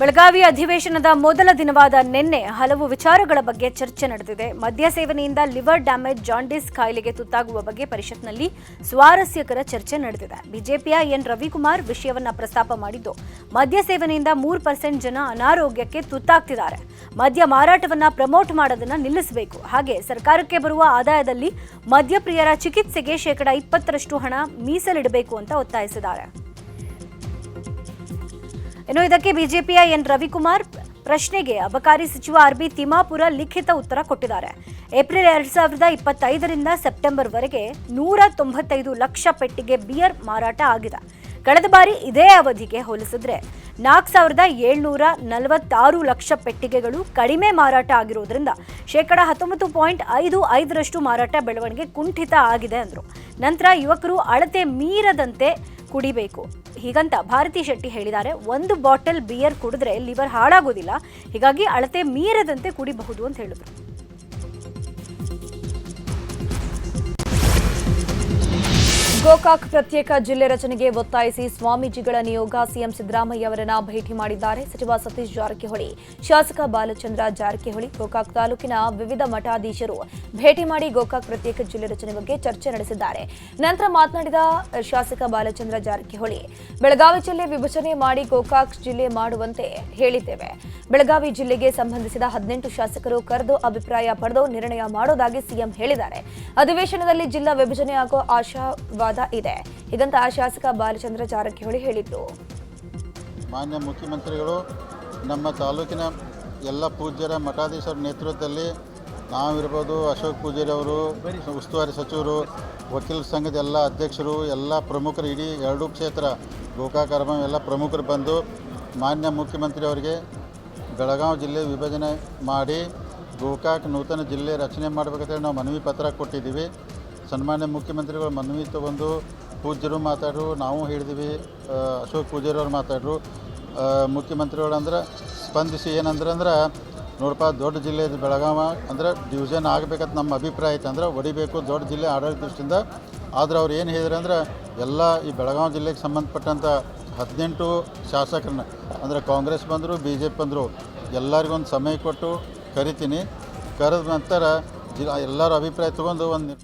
ಬೆಳಗಾವಿ ಅಧಿವೇಶನದ ಮೊದಲ ದಿನವಾದ ನಿನ್ನೆ ಹಲವು ವಿಚಾರಗಳ ಬಗ್ಗೆ ಚರ್ಚೆ ನಡೆದಿದೆ. ಮದ್ಯ ಸೇವನೆಯಿಂದ ಲಿವರ್ ಡ್ಯಾಮೇಜ್, ಜಾಂಡಿಸ್ ಕಾಯಿಲೆಗೆ ತುತ್ತಾಗುವ ಬಗ್ಗೆ ಪರಿಷತ್ನಲ್ಲಿ ಸ್ವಾರಸ್ಯಕರ ಚರ್ಚೆ ನಡೆದಿದೆ. ಬಿಜೆಪಿಯ ಎನ್ ರವಿಕುಮಾರ್ ವಿಷಯವನ್ನ ಪ್ರಸ್ತಾಪ ಮಾಡಿದ್ದು, ಮದ್ಯ ಸೇವನೆಯಿಂದ 3% ಜನ ಅನಾರೋಗ್ಯಕ್ಕೆ ತುತ್ತಾಗ್ತಿದ್ದಾರೆ. ಮದ್ಯ ಮಾರಾಟವನ್ನ ಪ್ರಮೋಟ್ ಮಾಡೋದನ್ನ ನಿಲ್ಲಿಸಬೇಕು. ಹಾಗೆ ಸರ್ಕಾರಕ್ಕೆ ಬರುವ ಆದಾಯದಲ್ಲಿ ಮದ್ಯಪ್ರಿಯರ ಚಿಕಿತ್ಸೆಗೆ 20% ಹಣ ಮೀಸಲಿಡಬೇಕು ಅಂತ ಒತ್ತಾಯಿಸಿದ್ದಾರೆ. ಇನ್ನು ಇದಕ್ಕೆ ಬಿಜೆಪಿಯ ಎನ್ ರವಿಕುಮಾರ್ ಪ್ರಶ್ನೆಗೆ ಅಬಕಾರಿ ಸಚಿವ ಆರ್.ಬಿ. ತಿಮ್ಮಾಪುರ ಲಿಖಿತ ಉತ್ತರ ಕೊಟ್ಟಿದ್ದಾರೆ. ಏಪ್ರಿಲ್ 2025ರಿಂದ ಸೆಪ್ಟೆಂಬರ್ವರೆಗೆ 195 ಲಕ್ಷ ಪೆಟ್ಟಿಗೆ ಬಿಯರ್ ಮಾರಾಟ ಆಗಿದೆ. ಕಳೆದ ಬಾರಿ ಇದೇ ಅವಧಿಗೆ ಹೋಲಿಸಿದ್ರೆ 4746 ಲಕ್ಷ ಪೆಟ್ಟಿಗೆಗಳು ಕಡಿಮೆ ಮಾರಾಟ ಆಗಿರುವುದರಿಂದ 19.55% ಮಾರಾಟ ಬೆಳವಣಿಗೆ ಕುಂಠಿತ ಆಗಿದೆ ಅಂದರು. ನಂತರ ಯುವಕರು ಅಳತೆ ಮೀರದಂತೆ ಕುಡಿಬೇಕು ಹೀಗಂತ ಭಾರತಿ ಶೆಟ್ಟಿ ಹೇಳಿದ್ದಾರೆ. 1 ಬಾಟಲ್ ಬಿಯರ್ ಕುಡಿದ್ರೆ ಲಿವರ್ ಹಾಳಾಗೋದಿಲ್ಲ, ಹೀಗಾಗಿ ಅಳತೆ ಮೀರದಂತೆ ಕುಡಿಬಹುದು ಅಂತ ಹೇಳಿದ್ರು. ಗೋಕಾಕ್ ಪ್ರತ್ಯೇಕ ಜಿಲ್ಲೆ ರಚನೆಗೆ ಒತ್ತಾಯಿಸಿ ಸ್ವಾಮೀಜಿಗಳ ನಿಯೋಗ ಸಿಎಂ ಸಿದ್ದರಾಮಯ್ಯ ಅವರನ್ನ ಭೇಟಿ ಮಾಡಿದ್ದಾರೆ. ಸಚಿವ ಸತೀಶ್ ಜಾರಕಿಹೊಳಿ, ಶಾಸಕ ಬಾಲಚಂದ್ರ ಜಾರಕಿಹೊಳಿ, ಗೋಕಾಕ್ ತಾಲೂಕಿನ ವಿವಿಧ ಮಠಾಧೀಶರು ಭೇಟಿ ಮಾಡಿ ಗೋಕಾಕ್ ಪ್ರತ್ಯೇಕ ಜಿಲ್ಲೆ ರಚನೆ ಬಗ್ಗೆ ಚರ್ಚೆ ನಡೆಸಿದ್ದಾರೆ. ನಂತರ ಮಾತನಾಡಿದ ಶಾಸಕ ಬಾಲಚಂದ್ರ ಜಾರಕಿಹೊಳಿ, ಬೆಳಗಾವಿ ಜಿಲ್ಲೆ ವಿಭಜನೆ ಮಾಡಿ ಗೋಕಾಕ್ ಜಿಲ್ಲೆ ಮಾಡುವಂತೆ ಹೇಳಿದ್ದೇವೆ. ಬೆಳಗಾವಿ ಜಿಲ್ಲೆಗೆ ಸಂಬಂಧಿಸಿದ 18 ಶಾಸಕರು ಕರೆದು ಅಭಿಪ್ರಾಯ ಪಡೆದು ನಿರ್ಣಯ ಮಾಡೋದಾಗಿ ಸಿಎಂ ಹೇಳಿದ್ದಾರೆ. ಅಧಿವೇಶನದಲ್ಲಿ ಜಿಲ್ಲಾ ವಿಭಜನೆ ಆಗೋ ಆಶಾವಾದ ಇದೆ ಹೀಗಂತ ಶಾಸಕ ಬಾಲಚಂದ್ರ ಜಾರಕಿಹೊಳಿ ಹೇಳಿದ್ರು. ಮಾನ್ಯ ಮುಖ್ಯಮಂತ್ರಿಗಳು ನಮ್ಮ ತಾಲೂಕಿನ ಎಲ್ಲ ಪೂಜ್ಯರ ಮಠಾಧೀಶರ ನೇತೃತ್ವದಲ್ಲಿ ನಾವಿರ್ಬೋದು, ಅಶೋಕ್ ಪೂಜಾರಿ ಅವರು, ಉಸ್ತುವಾರಿ ಸಚಿವರು, ವಕೀಲ ಸಂಘದ ಎಲ್ಲ ಅಧ್ಯಕ್ಷರು, ಎಲ್ಲ ಪ್ರಮುಖರು, ಇಡೀ 2 ಕ್ಷೇತ್ರ ಗೋಕಾಕ್ ಅರಬಾವಿ ಎಲ್ಲ ಪ್ರಮುಖರು ಬಂದು ಮಾನ್ಯ ಮುಖ್ಯಮಂತ್ರಿ ಅವರಿಗೆ ಬೆಳಗಾವಿ ಜಿಲ್ಲೆ ವಿಭಜನೆ ಮಾಡಿ ಗೋಕಾಕ್ ನೂತನ ಜಿಲ್ಲೆ ರಚನೆ ಮಾಡಬೇಕಂತೇಳಿ ನಾವು ಮನವಿ ಪತ್ರ ಕೊಟ್ಟಿದ್ದೀವಿ. ಸನ್ಮಾನ್ಯ ಮುಖ್ಯಮಂತ್ರಿಗಳು ಮನವಿ ತಗೊಂಡು ಪೂಜ್ಯರು ಮಾತಾಡ್ರು, ನಾವು ಹೇಳಿದ್ವಿ, ಅಶೋಕ್ ಪೂಜಾರಿ ಅವ್ರು ಮಾತಾಡ್ರು. ಮುಖ್ಯಮಂತ್ರಿಗಳು ಅಂದ್ರೆ ಸ್ಪಂದಿಸಿ ಏನಂದ್ರೆ ನೋಡಪ್ಪ, ದೊಡ್ಡ ಜಿಲ್ಲೆ ಇದು ಬೆಳಗಾವಿ ಅಂದ್ರೆ ಡಿವಿಷನ್ ಆಗಬೇಕಂತ ನಮ್ಮ ಅಭಿಪ್ರಾಯ ಐತೆ, ಅಂದ್ರೆ ಹೊಡಿಬೇಕು ದೊಡ್ಡ ಜಿಲ್ಲೆ ಆಡಳಿತ ದೃಷ್ಟಿಯಿಂದ. ಆದ್ರೆ ಅವ್ರು ಏನು ಹೇಳಿದ್ರು ಅಂದ್ರೆ ಎಲ್ಲ ಈ ಬೆಳಗಾವಿ ಜಿಲ್ಲೆಗೆ ಸಂಬಂಧಪಟ್ಟಂಥ 18 ಶಾಸಕರನ್ನ ಅಂದರೆ ಕಾಂಗ್ರೆಸ್ ಬಂದರು, BJP ಬಂದರು, ಎಲ್ಲರಿಗೊಂದು ಸಮಯ ಕೊಟ್ಟು ಕರಿತೀನಿ, ಕರೆದ ನಂತರ ಎಲ್ಲರ ಅಭಿಪ್ರಾಯ ತಗೊಂಡು ಒಂದು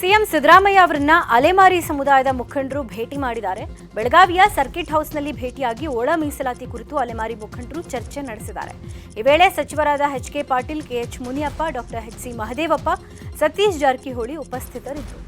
ಸಿಎಂ ಸಿದ್ದರಾಮಯ್ಯ ಅವರನ್ನ ಅಲೆಮಾರಿ ಸಮುದಾಯದ ಮುಖಂಡರು ಭೇಟಿ ಮಾಡಿದ್ದಾರೆ. ಬೆಳಗಾವಿಯ ಸರ್ಕಿಟ್ ಹೌಸ್ನಲ್ಲಿ ಭೇಟಿಯಾಗಿ ಒಳ ಮೀಸಲಾತಿ ಕುರಿತು ಅಲೆಮಾರಿ ಮುಖಂಡರು ಚರ್ಚೆ ನಡೆಸಿದ್ದಾರೆ. ಈ ವೇಳೆ ಸಚಿವರಾದ HK Patil, KH Muniyappa, doctor HC Mahadevappa, Satish Jarkiholi ಉಪಸ್ಥಿತರಿದ್ದರು.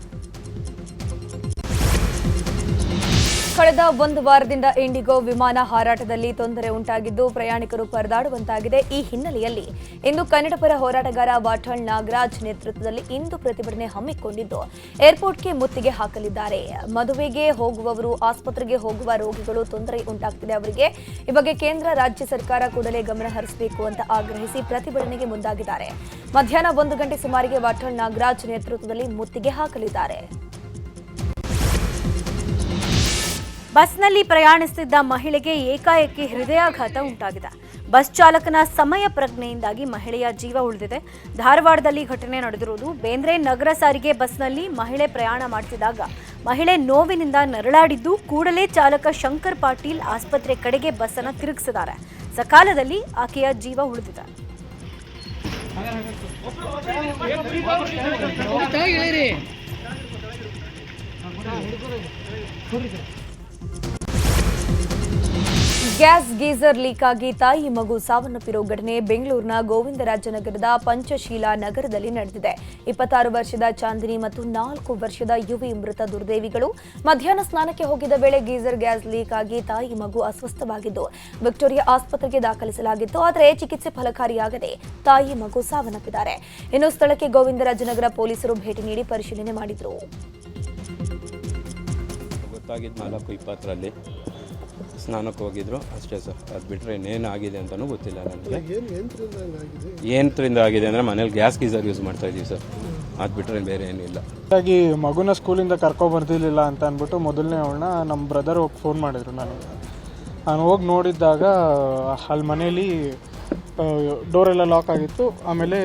ಕಳೆದ 1 ವಾರದಿಂದ ಇಂಡಿಗೋ ವಿಮಾನ ಹಾರಾಟದಲ್ಲಿ ತೊಂದರೆ ಉಂಟಾಗಿದ್ದು ಪ್ರಯಾಣಿಕರು ಪರದಾಡುವಂತಾಗಿದೆ. ಈ ಹಿನ್ನೆಲೆಯಲ್ಲಿ ಇಂದು ಕನ್ನಡಪರ ಹೋರಾಟಗಾರ ವಾಟಾಳ್ ನಾಗರಾಜ್ ನೇತೃತ್ವದಲ್ಲಿ ಇಂದು ಪ್ರತಿಭಟನೆ ಹಮ್ಮಿಕೊಂಡಿದ್ದು ಏರ್ಪೋರ್ಟ್ಗೆ ಮುತ್ತಿಗೆ ಹಾಕಲಿದ್ದಾರೆ. ಮದುವೆಗೆ ಹೋಗುವವರು, ಆಸ್ಪತ್ರೆಗೆ ಹೋಗುವ ರೋಗಿಗಳು ತೊಂದರೆ ಉಂಟಾಗ್ತಿದೆ ಅವರಿಗೆ. ಈ ಬಗ್ಗೆ ಕೇಂದ್ರ, ರಾಜ್ಯ ಸರ್ಕಾರ ಕೂಡಲೇ ಗಮನ ಹರಿಸಬೇಕು ಅಂತ ಆಗ್ರಹಿಸಿ ಪ್ರತಿಭಟನೆಗೆ ಮುಂದಾಗಿದ್ದಾರೆ. ಮಧ್ಯಾಹ್ನ 1 ಗಂಟೆ ಸುಮಾರಿಗೆ ವಾಟಾಳ್ ನಾಗರಾಜ್ ನೇತೃತ್ವದಲ್ಲಿ ಮುತ್ತಿಗೆ ಹಾಕಲಿದ್ದಾರೆ. ಬಸ್ನಲ್ಲಿ ಪ್ರಯಾಣಿಸುತ್ತಿದ್ದ ಮಹಿಳೆಗೆ ಏಕಾಏಕಿ ಹೃದಯಾಘಾತ ಉಂಟಾಗಿದೆ. ಬಸ್ ಚಾಲಕನ ಸಮಯ ಪ್ರಜ್ಞೆಯಿಂದಾಗಿ ಮಹಿಳೆಯ ಜೀವ ಉಳಿದಿದೆ. ಧಾರವಾಡದಲ್ಲಿ ಘಟನೆ ನಡೆದಿರುವುದು. ಬೇಂದ್ರೆ ನಗರ ಸಾರಿಗೆ ಬಸ್ನಲ್ಲಿ ಮಹಿಳೆ ಪ್ರಯಾಣ ಮಾಡುತ್ತಿದ್ದಾಗ ಮಹಿಳೆ ನೋವಿನಿಂದ ನರಳಾಡಿದ್ದು, ಕೂಡಲೇ ಚಾಲಕ ಶಂಕರ್ ಪಾಟೀಲ್ ಆಸ್ಪತ್ರೆ ಕಡೆಗೆ ಬಸ್ ಅನ್ನು ತಿರುಗಿಸಿದ್ದಾರೆ. ಸಕಾಲದಲ್ಲಿ ಆಕೆಯ ಜೀವ ಉಳಿದಿದೆ. ಗ್ಯಾಸ್ ಗೀಸರ್ ಲೀಕ್ ಆಗಿ ತಾಯಿ ಮಗು ಸಾವನ್ನಪ್ಪಿರೋ ಘಟನೆ ಬೆಂಗಳೂರಿನ ಗೋವಿಂದರಾಜನಗರದ ಪಂಚಶೀಲಾ ನಗರದಲ್ಲಿ ನಡೆದಿದೆ. 26 ವರ್ಷದ ಚಾಂದಿನಿ ಮತ್ತು 4 ವರ್ಷದ ಯುವಿ ಮೃತ ದುರ್ದೇವಿಗಳು ಮಧ್ಯಾಹ್ನ ಸ್ನಾನಕ್ಕೆ ಹೋಗಿದ್ದ ವೇಳೆ ಗೀಸರ್ ಗ್ಯಾಸ್ ಲೀಕ್ ಆಗಿ ತಾಯಿ ಮಗು ಅಸ್ವಸ್ಥವಾಗಿದ್ದು ವಿಕ್ಟೋರಿಯಾ ಆಸ್ಪತ್ರೆಗೆ ದಾಖಲಿಸಲಾಗಿತ್ತು. ಆದರೆ ಚಿಕಿತ್ಸೆ ಫಲಕಾರಿಯಾಗದೆ ತಾಯಿ ಮಗು ಸಾವನ್ನಪ್ಪಿದ್ದಾರೆ. ಇನ್ನು ಸ್ಥಳಕ್ಕೆ ಗೋವಿಂದರಾಜನಗರ ಪೊಲೀಸರು ಭೇಟಿ ನೀಡಿ ಪರಿಶೀಲನೆ ಮಾಡಿದರು. ಸ್ನಾನಕ್ಕೆ ಹೋಗಿದ್ರು ಅಷ್ಟೇ ಸರ್. ಅದು ಬಿಟ್ಟರೆ ಇನ್ನೇನು ಆಗಿದೆ ಅಂತಲೂ ಗೊತ್ತಿಲ್ಲ ನನಗೆ. ಏನರಿಂದ ಆಗಿದೆ ಅಂದರೆ ಮನೇಲಿ ಗ್ಯಾಸ್ ಗೀಸರ್ ಯೂಸ್ ಮಾಡ್ತಾ ಇದ್ದೀವಿ ಸರ್, ಅದು ಬಿಟ್ಟರೆ ಬೇರೆ ಏನಿಲ್ಲ. ಹಾಗಾಗಿ ಮಗುನ ಸ್ಕೂಲಿಂದ ಕರ್ಕೊಬರ್ದಿಲ್ಲ ಅಂತ ಅಂದ್ಬಿಟ್ಟು ಮೊದಲನೇ ಅವಳನ್ನ ನಮ್ಮ ಬ್ರದರ್ ಹೋಗಿ ಫೋನ್ ಮಾಡಿದ್ರು ನನಗೆ. ನಾನು ಹೋಗಿ ನೋಡಿದ್ದಾಗ ಅಲ್ಲಿ ಮನೇಲಿ ಡೋರೆಲ್ಲ ಲಾಕ್ ಆಗಿತ್ತು. ಆಮೇಲೆ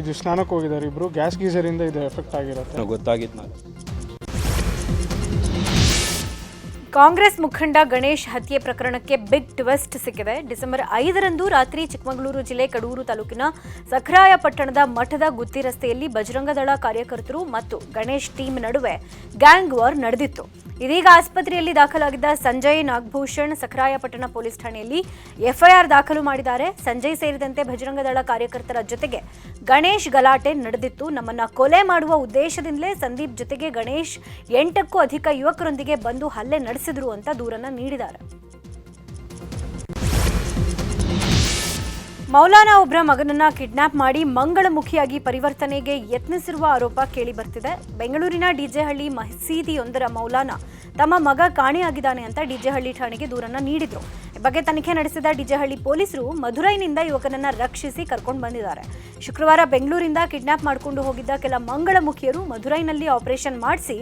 ಇದು ಸ್ನಾನಕ್ಕೆ ಹೋಗಿದ್ದಾರೆ ಇಬ್ಬರು. ಗ್ಯಾಸ್ ಗೀಸರಿಂದ ಇದು ಎಫೆಕ್ಟ್ ಆಗಿರುತ್ತೆ ಗೊತ್ತಾಗಿತ್ತು. ನಾನು ಕಾಂಗ್ರೆಸ್ ಮುಖಂಡ ಗಣೇಶ್ ಹತ್ಯೆ ಪ್ರಕರಣಕ್ಕೆ ಬಿಗ್ ಟ್ವಿಸ್ಟ್ ಸಿಕ್ಕಿದೆ. ಡಿಸೆಂಬರ್ 5ರಂದು ರಾತ್ರಿ ಚಿಕ್ಕಮಗಳೂರು ಜಿಲ್ಲೆ ಕಡೂರು ತಾಲೂಕಿನ ಸಖರಾಯಪಟ್ಟಣದ ಮಠದ ಗುತ್ತಿ ರಸ್ತೆಯಲ್ಲಿ ಬಜರಂಗದಳ ಕಾರ್ಯಕರ್ತರು ಮತ್ತು ಗಣೇಶ್ ಟೀಮ್ ನಡುವೆ ಗ್ಯಾಂಗ್ ವಾರ್ ನಡೆದಿತ್ತು. ಇದೀಗ ಆಸ್ಪತ್ರೆಯಲ್ಲಿ ದಾಖಲಾಗಿದ್ದ ಸಂಜಯ್ ನಾಗಭೂಷಣ್ ಸಖರಾಯಪಟ್ಟಣ ಪೊಲೀಸ್ ಠಾಣೆಯಲ್ಲಿ ಎಫ್ಐಆರ್ ದಾಖಲು ಮಾಡಿದ್ದಾರೆ. ಸಂಜಯ್ ಸೇರಿದಂತೆ ಬಜರಂಗದಳ ಕಾರ್ಯಕರ್ತರ ಜೊತೆಗೆ ಗಣೇಶ್ ಗಲಾಟೆ ನಡೆದಿತ್ತು. ನಮ್ಮನ್ನ ಕೊಲೆ ಮಾಡುವ ಉದ್ದೇಶದಿಂದಲೇ ಸಂದೀಪ್ ಜೊತೆಗೆ ಗಣೇಶ್ 8ಕ್ಕೂ ಅಧಿಕ ಯುವಕರೊಂದಿಗೆ ಬಂದು ಹಲ್ಲೆ ನಡೆಸಿದ್ರು ಅಂತ ದೂರನ್ನ ನೀಡಿದ್ದಾರೆ. ಮೌಲಾನಾ ಒಬ್ಬರ ಮಗನನ್ನ ಕಿಡ್ನಾಪ್ ಮಾಡಿ ಮಂಗಳಮುಖಿಯಾಗಿ ಪರಿವರ್ತನೆಗೆ ಯತ್ನಿಸಿರುವ ಆರೋಪ ಕೇಳಿ ಬರ್ತಿದೆ. ಬೆಂಗಳೂರಿನ ಡಿಜೆಹಳ್ಳಿ ಮಸೀದಿಯೊಂದರ ಮೌಲಾನಾ ತಮ್ಮ ಮಗ ಕಾಣೆಯಾಗಿದ್ದಾನೆ ಅಂತ ಡಿಜೆಹಳ್ಳಿ ಠಾಣೆಗೆ ದೂರನ್ನ ನೀಡಿದ್ರು. ಈ ಬಗ್ಗೆ ತನಿಖೆ ನಡೆಸಿದ ಡಿಜೆಹಳ್ಳಿ ಪೊಲೀಸರು ಮಧುರೈನಿಂದ ಯುವಕನನ್ನ ರಕ್ಷಿಸಿ ಕರ್ಕೊಂಡು ಬಂದಿದ್ದಾರೆ. ಶುಕ್ರವಾರ ಬೆಂಗಳೂರಿಂದ ಕಿಡ್ನಾಪ್ ಮಾಡಿಕೊಂಡು ಹೋಗಿದ್ದ ಕೆಲ ಮಂಗಳಮುಖಿಯರು ಮಧುರೈನಲ್ಲಿ ಆಪರೇಷನ್ ಮಾಡಿಸಿ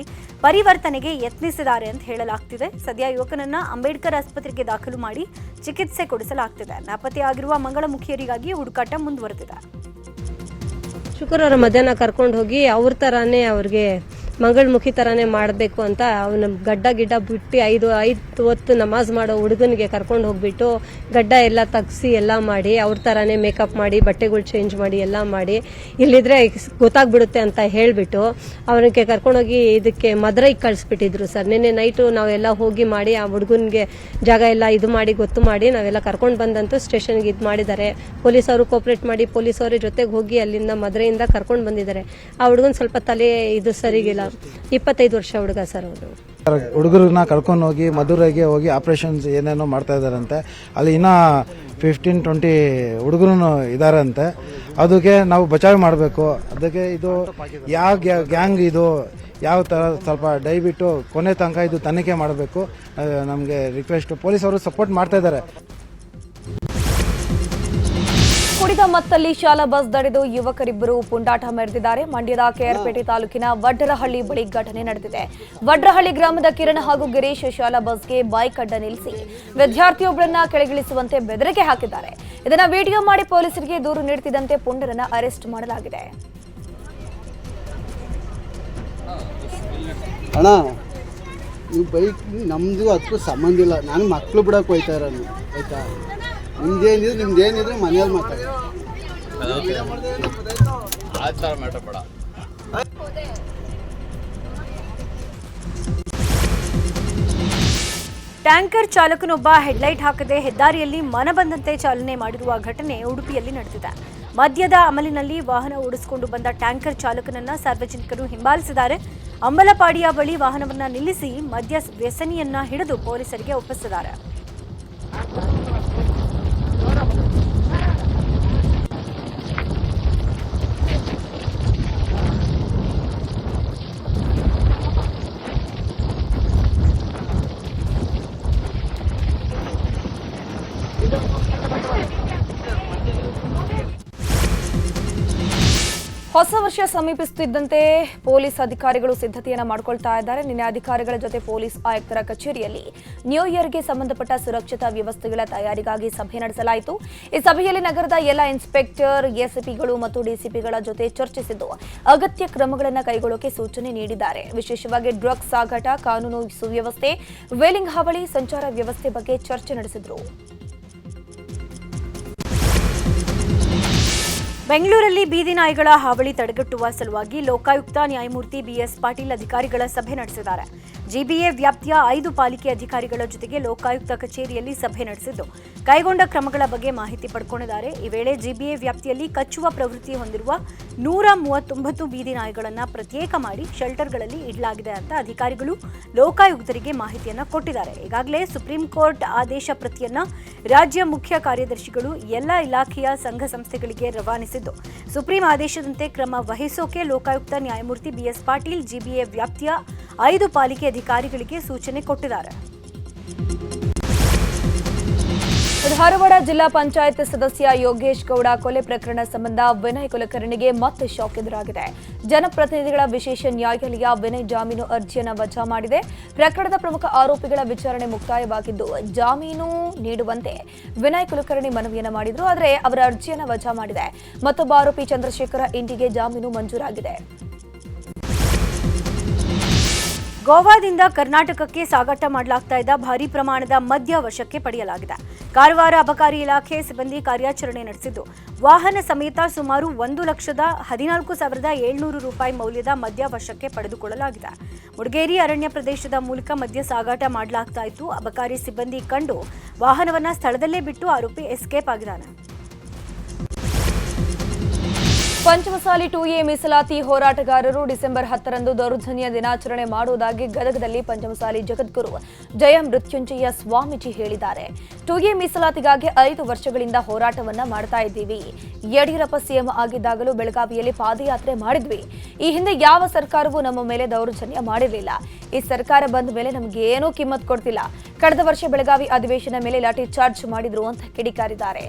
ಪರಿವರ್ತನೆಗೆ ಯತ್ನಿಸಿದ್ದಾರೆ ಅಂತ ಹೇಳಲಾಗ್ತಿದೆ. ಸದ್ಯ ಯುವಕನನ್ನ ಅಂಬೇಡ್ಕರ್ ಆಸ್ಪತ್ರೆಗೆ ದಾಖಲು ಮಾಡಿ ಚಿಕಿತ್ಸೆ ಕೊಡಿಸಲಾಗ್ತಿದೆ. ನಾಪತ್ತೆಯಾಗಿರುವ ಮಂಗಳಮುಖಿಯರಿಗಾಗಿ ಹುಡುಕಾಟ ಮುಂದುವರೆದಿದೆ. ಶುಕ್ರವಾರ ಮಧ್ಯಾಹ್ನ ಕರ್ಕೊಂಡು ಹೋಗಿ ಅವ್ರ ತರಾನೇ ಅವ್ರಿಗೆ ಮಂಗಳಮುಖಿ ತರಾನೇ ಮಾಡಬೇಕು ಅಂತ ಅವನ ಗಡ್ಡ ಗಿಡ್ಡ ಬಿಟ್ಟು ಐದು ಹೊತ್ತು ನಮಾಜ್ ಮಾಡೋ ಹುಡುಗನಿಗೆ ಕರ್ಕೊಂಡು ಹೋಗ್ಬಿಟ್ಟು ಗಡ್ಡ ಎಲ್ಲ ತಗ್ಸಿ ಎಲ್ಲ ಮಾಡಿ ಅವ್ರ ತರಾನೇ ಮೇಕಪ್ ಮಾಡಿ ಬಟ್ಟೆಗಳು ಚೇಂಜ್ ಮಾಡಿ ಎಲ್ಲ ಮಾಡಿ ಇಲ್ಲಿದ್ರೆ ಗೊತ್ತಾಗ್ಬಿಡುತ್ತೆ ಅಂತ ಹೇಳ್ಬಿಟ್ಟು ಅವನಿಗೆ ಕರ್ಕೊಂಡೋಗಿ ಇದಕ್ಕೆ ಮಧುರೈಗೆ ಕಳಿಸ್ಬಿಟ್ಟಿದ್ರು ಸರ್. ನಿನ್ನೆ ನೈಟು ನಾವೆಲ್ಲ ಹೋಗಿ ಮಾಡಿ ಆ ಹುಡುಗನಿಗೆ ಜಾಗ ಎಲ್ಲ ಇದು ಮಾಡಿ ಗೊತ್ತು ಮಾಡಿ ನಾವೆಲ್ಲ ಕರ್ಕೊಂಡು ಬಂದಂತೂ ಸ್ಟೇಷನ್ಗೆ ಇದು ಮಾಡಿದ್ದಾರೆ. ಪೊಲೀಸವರು ಕೋಪರೇಟ್ ಮಾಡಿ ಪೊಲೀಸವ್ರ ಜೊತೆಗೆ ಹೋಗಿ ಅಲ್ಲಿಂದ ಮಧುರೈಯಿಂದ ಕರ್ಕೊಂಡು ಬಂದಿದ್ದಾರೆ. ಆ ಹುಡುಗನ್ ಸ್ವಲ್ಪ ತಲೆ ಇದು ಸರಿಗಿಲ್ಲ. 25 ವರ್ಷ ಹುಡುಗ ಸರ್ ಅವರು. ಹುಡುಗರನ್ನ ಕರ್ಕೊಂಡು ಹೋಗಿ ಮಧುರೈಗೆ ಹೋಗಿ ಆಪರೇಷನ್ಸ್ ಏನೇನೋ ಮಾಡ್ತಾ ಇದಾರಂತೆ. ಅಲ್ಲಿ ಇನ್ನ 15-20 ಹುಡುಗರು ಇದಾರಂತೆ. ಅದಕ್ಕೆ ನಾವು ಬಚಾವ್ ಮಾಡಬೇಕು. ಅದಕ್ಕೆ ಇದು ಯಾವ ಗ್ಯಾಂಗ್ ಇದು ಯಾವ ತರ ಸ್ವಲ್ಪ ದಯವಿಟ್ಟು ಕೊನೆ ತನಕ ಇದು ತನಿಖೆ ಮಾಡಬೇಕು. ನಮಗೆ ರಿಕ್ವೆಸ್ಟ್. ಪೊಲೀಸವರು ಸಪೋರ್ಟ್ ಮಾಡ್ತಾ ಇದ್ದಾರೆ. ಕುಡಿದ ಮತ್ತಲ್ಲಿ ಶಾಲಾ ಬಸ್ ತಡೆದು ಯುವಕರಿಬ್ಬರು ಪುಂಡಾಟ ಮೆರೆದಿದ್ದಾರೆ. ಮಂಡ್ಯದ ಕೆಆರ್ಪೇಟೆ ತಾಲೂಕಿನ ವಡ್ರಹಳ್ಳಿ ಬಳಿ ಘಟನೆ ನಡೆದಿದೆ. ವಡ್ರಹಳ್ಳಿ ಗ್ರಾಮದ ಕಿರಣ್ ಹಾಗೂ ಗಿರೀಶ್ ಶಾಲಾ ಬಸ್ಗೆ ಬೈಕ್ ಅಡ್ಡ ನಿಲ್ಲಿಸಿ ವಿದ್ಯಾರ್ಥಿಯೊಬ್ಬರನ್ನ ಕೆಳಗಿಳಿಸುವಂತೆ ಬೆದರಿಕೆ ಹಾಕಿದ್ದಾರೆ. ಇದನ್ನ ವಿಡಿಯೋ ಮಾಡಿ ಪೊಲೀಸರಿಗೆ ದೂರು ನೀಡುತ್ತಿದ್ದಂತೆ ಪುಂಡರನ್ನ ಅರೆಸ್ಟ್ ಮಾಡಲಾಗಿದೆ. ಅಣ್ಣ ನೀವು ಬೈಕ್ ನಮ್ದು ಅದಕ್ಕೂ ಸಂಬಂಧ ಇಲ್ಲ. ನಾನು ಮಕ್ಕಳು ಬಿಡಕ್ಕೆ ಹೋಯ್ತಾ ಇರೋನು ಆಯ್ತಾ. ನಿಮ್ದೇನಿದ್ರೆ ಮನೆಯಲ್ಲಿ ಮಾತಾಡಿ. ಟ್ಯಾಂಕರ್ ಚಾಲಕನೊಬ್ಬ ಹೆಡ್ಲೈಟ್ ಹಾಕದೆ ಹೆದ್ದಾರಿಯಲ್ಲಿ ಮನಬಂದಂತೆ ಚಾಲನೆ ಮಾಡಿರುವ ಘಟನೆ ಉಡುಪಿಯಲ್ಲಿ ನಡೆದಿದೆ. ಮದ್ಯದ ಅಮಲಿನಲ್ಲಿ ವಾಹನ ಓಡಿಸಿಕೊಂಡು ಬಂದ ಟ್ಯಾಂಕರ್ ಚಾಲಕನನ್ನ ಸಾರ್ವಜನಿಕರು ಹಿಂಬಾಲಿಸಿದ್ದಾರೆ. ಅಂಬಲಪಾಡಿಯ ಬಳಿ ವಾಹನವನ್ನ ನಿಲ್ಲಿಸಿ ಮದ್ಯ ವ್ಯಸನಿಯನ್ನ ಹಿಡಿದು ಪೊಲೀಸರಿಗೆ ಒಪ್ಪಿಸಿದ್ದಾರೆ. ಹೊಸ ವರ್ಷ ಸಮೀಪಿಸುತ್ತಿದ್ದಂತೆ ಪೊಲೀಸ್ ಅಧಿಕಾರಿಗಳು ಸಿದ್ಧತೆಯನ್ನು ಮಾಡಿಕೊಳ್ತಾ ಇದ್ದಾರೆ. ನಿನ್ನೆ ಅಧಿಕಾರಿಗಳ ಜೊತೆ ಪೊಲೀಸ್ ಆಯುಕ್ತರ ಕಚೇರಿಯಲ್ಲಿ ನ್ಯೂ ಇಯರ್ಗೆ ಸಂಬಂಧಪಟ್ಟ ಸುರಕ್ಷತಾ ವ್ಯವಸ್ಥೆಗಳ ತಯಾರಿಗಾಗಿ ಸಭೆ ನಡೆಸಲಾಯಿತು. ಈ ಸಭೆಯಲ್ಲಿ ನಗರದ ಎಲ್ಲ ಇನ್ಸ್ಪೆಕ್ಟರ್, ಎಸಿಪಿಗಳು ಮತ್ತು ಡಿಸಿಪಿಗಳ ಜೊತೆ ಚರ್ಚಿಸಿದ್ದು ಅಗತ್ಯ ಕ್ರಮಗಳನ್ನು ಕೈಗೊಳ್ಳೋಕೆ ಸೂಚನೆ ನೀಡಿದ್ದಾರೆ. ವಿಶೇಷವಾಗಿ ಡ್ರಗ್ಸ್ ಸಾಗಾಟ, ಕಾನೂನು ಸುವ್ಯವಸ್ಥೆ, ವೇಲಿಂಗ್ ಹಾವಳಿ, ಸಂಚಾರ ವ್ಯವಸ್ಥೆ ಬಗ್ಗೆ ಚರ್ಚೆ ನಡೆಸಿದರು. ಬೆಂಗಳೂರಲ್ಲಿ ಬೀದಿ ನಾಯಿಗಳ ಹಾವಳಿ ತಡೆಗಟ್ಟುವ ಸಲುವಾಗಿ ಲೋಕಾಯುಕ್ತ ನ್ಯಾಯಮೂರ್ತಿ ಬಿಎಸ್ ಪಾಟೀಲ್ ಅಧಿಕಾರಿಗಳ ಸಭೆ ನಡೆಸಿದ್ದಾರೆ. ಜಿಬಿಎ ವ್ಯಾಪ್ತಿಯ 5 ಪಾಲಿಕೆ ಅಧಿಕಾರಿಗಳ ಜೊತೆಗೆ ಲೋಕಾಯುಕ್ತ ಕಚೇರಿಯಲ್ಲಿ ಸಭೆ ನಡೆಸಿದ್ದು ಕೈಗೊಂಡ ಕ್ರಮಗಳ ಬಗ್ಗೆ ಮಾಹಿತಿ ಪಡ್ಕೊಂಡಿದ್ದಾರೆ. ಈ ವೇಳೆ ಜಿಬಿಎ ವ್ಯಾಪ್ತಿಯಲ್ಲಿ ಕಚ್ಚುವ ಪ್ರವೃತ್ತಿ ಹೊಂದಿರುವ 139 ಬೀದಿ ನಾಯಿಗಳನ್ನು ಪ್ರತ್ಯೇಕ ಮಾಡಿ ಶೆಲ್ಟರ್ಗಳಲ್ಲಿ ಇಡಲಾಗಿದೆ ಅಂತ ಅಧಿಕಾರಿಗಳು ಲೋಕಾಯುಕ್ತರಿಗೆ ಮಾಹಿತಿಯನ್ನ ಕೊಟ್ಟಿದ್ದಾರೆ. ಈಗಾಗಲೇ ಸುಪ್ರೀಂ ಕೋರ್ಟ್ ಆದೇಶ ಪ್ರತಿಯನ್ನ ರಾಜ್ಯ ಮುಖ್ಯ ಕಾರ್ಯದರ್ಶಿಗಳು ಎಲ್ಲ ಇಲಾಖೆಯ ಸಂಘ ಸಂಸ್ಥೆಗಳಿಗೆ ರವಾನಿಸಿದ್ದು ಸುಪ್ರೀಂ ಆದೇಶದಂತೆ ಕ್ರಮ ವಹಿಸೋಕೆ ಲೋಕಾಯುಕ್ತ ನ್ಯಾಯಮೂರ್ತಿ ಬಿಎಸ್ ಪಾಟೀಲ್ ಜಿಬಿಎ ವ್ಯಾಪ್ತಿಯ 5 ಪಾಲಿಕೆ ಅಧಿಕಾರಿಗಳಿಗೆ ಸೂಚನೆ ಕೊಟ್ಟಿದ್ದಾರೆ. ಧಾರವಾಡ ಜಿಲ್ಲಾ ಪಂಚಾಯತ್ ಸದಸ್ಯ ಯೋಗೇಶ್ ಗೌಡ ಕೊಲೆ ಪ್ರಕರಣ ಸಂಬಂಧ ವಿನಯ್ ಕುಲಕರ್ಣಿಗೆ ಮತ್ತೆ ಶಾಕ್ ಎದುರಾಗಿದೆ. ಜನಪ್ರತಿನಿಧಿಗಳ ವಿಶೇಷ ನ್ಯಾಯಾಲಯ ವಿನಯ್ ಜಾಮೀನು ಅರ್ಜಿಯನ್ನು ವಜಾ ಮಾಡಿದೆ. ಪ್ರಕರಣದ ಪ್ರಮುಖ ಆರೋಪಿಗಳ ವಿಚಾರಣೆ ಮುಕ್ತಾಯವಾಗಿದ್ದು ಜಾಮೀನು ನೀಡುವಂತೆ ವಿನಯ್ ಕುಲಕರ್ಣಿ ಮನವಿಯನ್ನು ಮಾಡಿದ್ರು. ಆದರೆ ಅವರ ಅರ್ಜಿಯನ್ನು ವಜಾ ಮಾಡಿದೆ. ಮತ್ತೊಬ್ಬ ಆರೋಪಿ ಚಂದ್ರಶೇಖರ ಇಂಡಿಗೆ ಜಾಮೀನು ಮಂಜೂರಾಗಿದೆ. ಗೋವಾದಿಂದ ಕರ್ನಾಟಕಕ್ಕೆ ಸಾಗಾಟ ಮಾಡಲಾಗ್ತಾ ಇದ್ದ ಭಾರೀ ಪ್ರಮಾಣದ ಮದ್ಯ ವಶಕ್ಕೆ ಪಡೆಯಲಾಗಿದೆ. ಕಾರವಾರ ಅಬಕಾರಿ ಇಲಾಖೆ ಸಿಬ್ಬಂದಿ ಕಾರ್ಯಾಚರಣೆ ನಡೆಸಿದ್ದು ವಾಹನ ಸಮೇತ ಸುಮಾರು 1,14,700 ರೂಪಾಯಿ ಮೌಲ್ಯದ ಮದ್ಯ ವಶಕ್ಕೆ ಪಡೆದುಕೊಳ್ಳಲಾಗಿದೆ. ಮುಡಗೇರಿ ಅರಣ್ಯ ಪ್ರದೇಶದ ಮೂಲಕ ಮದ್ಯ ಸಾಗಾಟ ಮಾಡಲಾಗ್ತಾ ಇತ್ತು. ಅಬಕಾರಿ ಸಿಬ್ಬಂದಿ ಕಂಡು ವಾಹನವನ್ನ ಸ್ಥಳದಲ್ಲೇ ಬಿಟ್ಟು ಆರೋಪಿ ಎಸ್ಕೇಪ್ ಆಗಿದ್ದಾನೆ. ಪಂಚಮಸಾಲಿ 2A ಮೀಸಲಾತಿ ಹೋರಾಟಗಾರರು ಡಿಸೆಂಬರ್ 10ರಂದು ದೌರ್ಜನ್ಯ ದಿನಾಚರಣೆ ಮಾಡುವುದಾಗಿ ಗದಗದಲ್ಲಿ ಪಂಚಮಸಾಲಿ ಜಗದ್ಗುರು ಜಯ ಮೃತ್ಯುಂಜಯ ಸ್ವಾಮೀಜಿ ಹೇಳಿದ್ದಾರೆ. 2A ಮೀಸಲಾತಿಗಾಗಿ 5 ವರ್ಷಗಳಿಂದ ಹೋರಾಟವನ್ನ ಮಾಡ್ತಾ ಇದ್ದೀವಿ. ಯಡಿಯೂರಪ್ಪ ಸಿಎಂ ಆಗಿದ್ದಾಗಲೂ ಬೆಳಗಾವಿಯಲ್ಲಿ ಪಾದಯಾತ್ರೆ ಮಾಡಿದ್ವಿ. ಈ ಹಿಂದೆ ಯಾವ ಸರ್ಕಾರವೂ ನಮ್ಮ ಮೇಲೆ ದೌರ್ಜನ್ಯ ಮಾಡಿರಲಿಲ್ಲ. ಈ ಸರ್ಕಾರ ಬಂದ ಮೇಲೆ ನಮಗೆ ಏನೂ ಕಿಮ್ಮತ್ ಕೊಡ್ತಿಲ್ಲ. ಕಳೆದ ವರ್ಷ ಬೆಳಗಾವಿ ಅಧಿವೇಶನ ಮೇಲೆ ಲಾಠಿ ಚಾರ್ಜ್ ಮಾಡಿದ್ರು ಅಂತ ಕಿಡಿಕಾರಿದ್ದಾರೆ.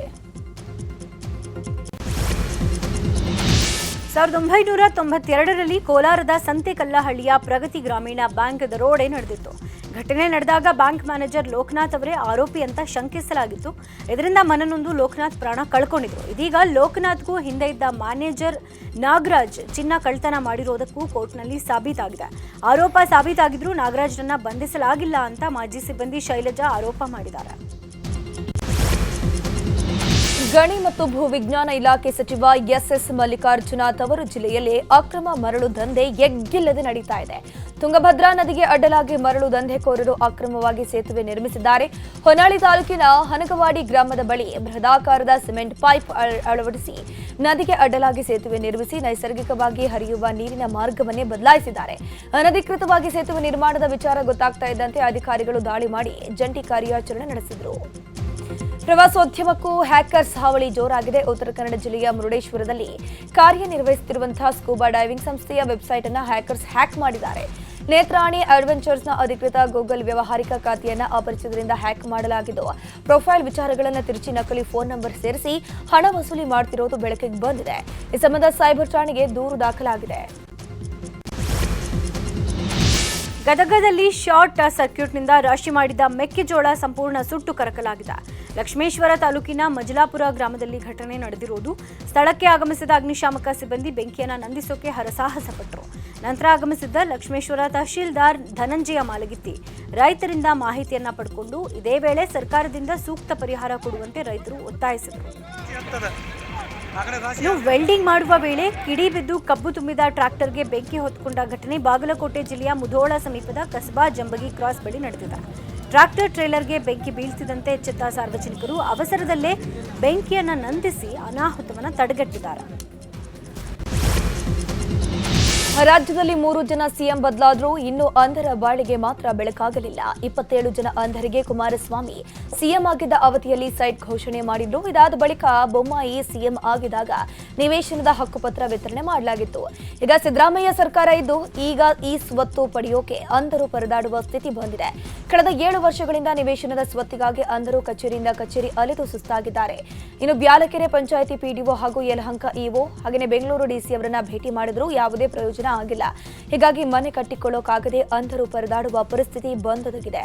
1992ರಲ್ಲಿ ಕೋಲಾರದ ಸಂತೆಕಲ್ಲಹಳ್ಳಿಯ ಪ್ರಗತಿ ಗ್ರಾಮೀಣ ಬ್ಯಾಂಕ್ ದರೋಡೆ ನಡೆದಿತ್ತು. ಘಟನೆ ನಡೆದಾಗ ಬ್ಯಾಂಕ್ ಮ್ಯಾನೇಜರ್ ಲೋಕನಾಥ್ ಅವರೇ ಆರೋಪಿ ಅಂತ ಶಂಕಿಸಲಾಗಿತ್ತು. ಇದರಿಂದ ಮನನೊಂದು ಲೋಕನಾಥ್ ಪ್ರಾಣ ಕಳ್ಕೊಂಡಿದ್ರು. ಇದೀಗ ಲೋಕನಾಥ್ಗೂ ಹಿಂದೆ ಇದ್ದ ಮ್ಯಾನೇಜರ್ ನಾಗರಾಜ್ ಚಿನ್ನ ಕಳ್ತನ ಮಾಡಿರೋದಕ್ಕೂ ಕೋರ್ಟ್ನಲ್ಲಿ ಸಾಬೀತಾಗಿದೆ. ಆರೋಪ ಸಾಬೀತಾಗಿದ್ರೂ ನಾಗರಾಜ್ರನ್ನ ಬಂಧಿಸಲಾಗಿಲ್ಲ ಅಂತ ಮಾಜಿ ಸಿಬ್ಬಂದಿ ಶೈಲಜಾ ಆರೋಪ ಮಾಡಿದ್ದಾರೆ. ಗಣಿ ಮತ್ತು ಭೂವಿಜ್ಞಾನ ಇಲಾಖೆ ಸಚಿವ ಎಸ್ಎಸ್ ಮಲ್ಲಿಕಾರ್ಜುನ ತವರು ಜಿಲ್ಲೆಯಲ್ಲಿ ಅಕ್ರಮ ಮರಳು ದಂಧೆ ಎಗ್ಗಿಲ್ಲದೆ ನಡೀತಾ ಇದೆ. ತುಂಗಭದ್ರಾ ನದಿಗೆ ಅಡ್ಡಲಾಗಿ ಮರಳು ದಂಧೆಕೋರರು ಅಕ್ರಮವಾಗಿ ಸೇತುವೆ ನಿರ್ಮಿಸಿದ್ದಾರೆ. ಹೊನ್ನಾಳಿ ತಾಲೂಕಿನ ಹನಗವಾಡಿ ಗ್ರಾಮದ ಬಳಿ ಬೃಹದಾಕಾರದ ಸಿಮೆಂಟ್ ಪೈಪ್ ಅಳವಡಿಸಿ ನದಿಗೆ ಅಡ್ಡಲಾಗಿ ಸೇತುವೆ ನಿರ್ಮಿಸಿ ನೈಸರ್ಗಿಕವಾಗಿ ಹರಿಯುವ ನೀರಿನ ಮಾರ್ಗವನ್ನೇ ಬದಲಾಯಿಸಿದ್ದಾರೆ. ಅನಧಿಕೃತವಾಗಿ ಸೇತುವೆ ನಿರ್ಮಾಣದ ವಿಚಾರ ಗೊತ್ತಾಗ್ತಾ ಇದ್ದಂತೆ ಅಧಿಕಾರಿಗಳು ದಾಳಿ ಮಾಡಿ ಜಂಟಿ ಕಾರ್ಯಾಚರಣೆ ನಡೆಸಿದರು. ಪ್ರವಾಸೋದ್ಯಮಕ್ಕೂ ಹ್ಯಾಕರ್ಸ್ ಹಾವಳಿ ಜೋರಾಗಿದೆ. ಉತ್ತರ ಕನ್ನಡ ಜಿಲ್ಲೆಯ ಮುರುಡೇಶ್ವರದಲ್ಲಿ ಕಾರ್ಯನಿರ್ವಹಿಸುತ್ತಿರುವಂತಹ ಸ್ಕೂಬಾ ಡೈವಿಂಗ್ ಸಂಸ್ಥೆಯ ವೆಬ್ಸೈಟ್ ಅನ್ನು ಹ್ಯಾಕರ್ಸ್ ಹ್ಯಾಕ್ ಮಾಡಿದ್ದಾರೆ. ನೇತ್ರಾಣಿ ಅಡ್ವೆಂಚರ್ಸ್ನ ಅಧಿಕೃತ ಗೂಗಲ್ ವ್ಯವಹಾರಿಕ ಖಾತೆಯನ್ನು ಅಪರಿಚಿತರಿಂದ ಹ್ಯಾಕ್ ಮಾಡಲಾಗಿದ್ದು ಪ್ರೊಫೈಲ್ ವಿಚಾರಗಳನ್ನು ತಿರುಚಿ ನಕಲಿ ಫೋನ್ ನಂಬರ್ ಸೇರಿಸಿ ಹಣ ವಸೂಲಿ ಮಾಡುತ್ತಿರುವುದು ಬೆಳಕಿಗೆ ಬಂದಿದೆ. ಈ ಸಂಬಂಧ ಸೈಬರ್ ಠಾಣೆಗೆ ದೂರು ದಾಖಲಾಗಿದೆ. ಗದಗದಲ್ಲಿ ಶಾರ್ಟ್ ಸರ್ಕ್ಯೂಟ್ನಿಂದ ರಾಶಿ ಮಾಡಿದ್ದ ಮೆಕ್ಕೆಜೋಳ ಸಂಪೂರ್ಣ ಸುಟ್ಟು ಕರಕಲಾಗಿದೆ. ಲಕ್ಷ್ಮೇಶ್ವರ ತಾಲೂಕಿನ ಮಜಲಾಪುರ ಗ್ರಾಮದಲ್ಲಿ ಘಟನೆ ನಡೆದಿರುವುದು. ಸ್ಥಳಕ್ಕೆ ಆಗಮಿಸಿದ ಅಗ್ನಿಶಾಮಕ ಸಿಬ್ಬಂದಿ ಬೆಂಕಿಯನ್ನು ನಂದಿಸೋಕೆ ಹರಸಾಹಸ ಪಟ್ಟರು. ನಂತರ ಆಗಮಿಸಿದ್ದ ಲಕ್ಷ್ಮೇಶ್ವರ ತಹಶೀಲ್ದಾರ್ ಧನಂಜಯ ಮಾಲಗಿತ್ತಿ ರೈತರಿಂದ ಮಾಹಿತಿಯನ್ನ ಪಡೆದುಕೊಂಡು ಇದೇ ವೇಳೆ ಸರ್ಕಾರದಿಂದ ಸೂಕ್ತ ಪರಿಹಾರ ಕೊಡುವಂತೆ ರೈತರು ಒತ್ತಾಯಿಸಿದರು. ವೆಲ್ಡಿಂಗ್ ಮಾಡುವ ವೇಳೆ ಕಿಡಿ ಬಿದ್ದು ಕಬ್ಬು ತುಂಬಿದ ಟ್ರ್ಯಾಕ್ಟರ್ಗೆ ಬೆಂಕಿ ಹೊತ್ತುಕೊಂಡ ಘಟನೆ ಬಾಗಲಕೋಟೆ ಜಿಲ್ಲೆಯ ಮುಧೋಳ ಸಮೀಪದ ಕಸಬಾ ಜಂಬಗಿ ಕ್ರಾಸ್ ಬಳಿ ನಡೆದಿದೆ. ಟ್ರ್ಯಾಕ್ಟರ್ ಟ್ರೇಲರ್ಗೆ ಬೆಂಕಿ ಬೀಳ್ತಿದ್ದಂತೆ ಎಚ್ಚೆತ್ತ ಸಾರ್ವಜನಿಕರು ಅವಸರದಲ್ಲೇ ಬೆಂಕಿಯನ್ನು ನಂದಿಸಿ ಅನಾಹುತವನ್ನು ತಡೆಗಟ್ಟಿದ್ದಾರೆ. ರಾಜ್ಯದಲ್ಲಿ 3 ಜನ ಸಿಎಂ ಬದಲಾದರೂ ಇನ್ನೂ ಅಂಧರ ಬಾಳಿಗೆ ಮಾತ್ರ ಬೆಳಕಾಗಲಿಲ್ಲ. 27 ಜನ ಅಂಧರಿಗೆ ಕುಮಾರಸ್ವಾಮಿ ಸಿಎಂ ಆಗಿದ್ದ ಅವಧಿಯಲ್ಲಿ ಸೈಟ್ ಘೋಷಣೆ ಮಾಡಿದ್ರು. ಇದಾದ ಬಳಿಕ ಬೊಮ್ಮಾಯಿ ಸಿಎಂ ಆಗಿದಾಗ ನಿವೇಶನದ ಹಕ್ಕುಪತ್ರ ವಿತರಣೆ ಮಾಡಲಾಗಿತ್ತು. ಈಗ ಸಿದ್ದರಾಮಯ್ಯ ಸರ್ಕಾರ ಇದ್ದು ಈಗ ಈ ಸ್ವತ್ತು ಪಡೆಯೋಕೆ ಅಂಧರು ಪರದಾಡುವ ಸ್ಥಿತಿ ಬಂದಿದೆ. ಕಳೆದ 7 ವರ್ಷಗಳಿಂದ ನಿವೇಶನದ ಸ್ವತ್ತಿಗಾಗಿ ಅಂಧರು ಕಚೇರಿಯಿಂದ ಕಚೇರಿ ಅಲೆದು ಸುಸ್ತಾಗಿದ್ದಾರೆ. ಇನ್ನು ಬ್ಯಾಲಕೆರೆ ಪಂಚಾಯಿತಿ ಪಿಡಿಒ ಹಾಗೂ ಯಲಹಂಕ ಇಒ ಹಾಗೆಯೇ ಬೆಂಗಳೂರು ಡಿಸಿ ಅವರನ್ನ ಭೇಟಿ ಮಾಡಿದ್ರು. ಯಾವುದೇ ಪ್ರಯೋಜನ ಆಗಿಲ್ಲ. ಹೀಗಾಗಿ ಮನೆ ಕಟ್ಟಿಕೊಳ್ಳೋಕಾಗದೆ ಅಂಧರು ಪರದಾಡುವ ಪರಿಸ್ಥಿತಿ ಬಂದೊದಗಿದೆ.